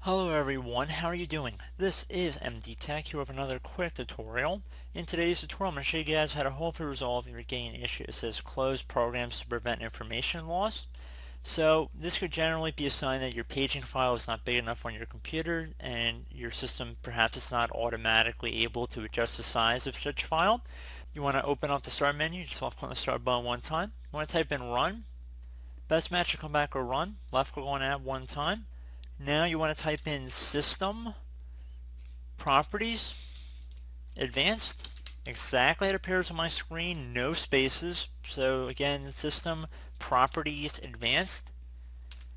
Hello everyone, how are you doing? This is MD Tech here with another quick tutorial. In today's tutorial, I'm going to show you guys how to hopefully resolve your gain issue. It says close programs to prevent information loss. So this could generally be a sign that your paging file is not big enough on your computer and your system perhaps is not automatically able to adjust the size of such file. You want to open up the start menu, just left click on the start button one time. You want to type in run. Best match to come back or run. Left click on that one time. Now you want to type in System, Properties, Advanced, exactly how it appears on my screen, no spaces. So again, System, Properties, Advanced.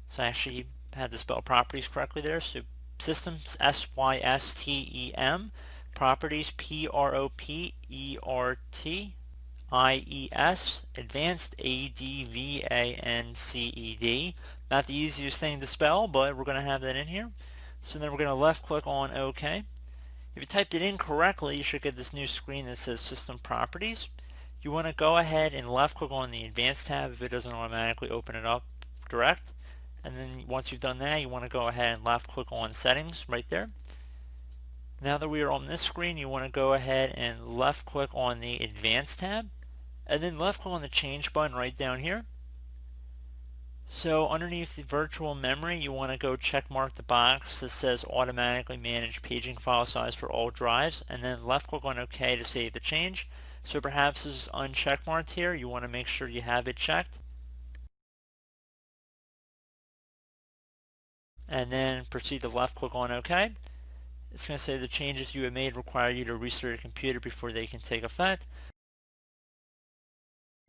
So I actually had to spell properties correctly there. So Systems, S-Y-S-T-E-M, Properties, P-R-O-P-E-R-T-I-E-S, Advanced, A-D-V-A-N-C-E-D. Not the easiest thing to spell, but we're going to have that in here. So then we're going to left click on OK. If you typed it in correctly, you should get this new screen that says System Properties. You want to go ahead and left click on the Advanced tab if it doesn't automatically open it up direct. And then once you've done that, you want to go ahead and left click on Settings right there. Now that we are on this screen, you want to go ahead and left click on the Advanced tab and then left click on the Change button right down here. So underneath the virtual memory, you want to go check mark the box that says automatically manage paging file size for all drives, and then left click on OK to save the change. So perhaps this is uncheck marked here. You want to make sure you have it checked. And then proceed to left click on OK. It's going to say the changes you have made require you to restart your computer before they can take effect.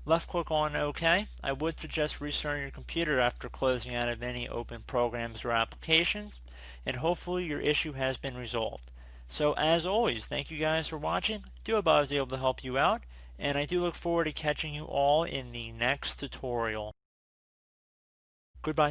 Left click on OK. I would suggest restarting your computer after closing out of any open programs or applications, and hopefully your issue has been resolved. So as always, thank you guys for watching. Do hope I was able to help you out, and I do look forward to catching you all in the next tutorial. Goodbye.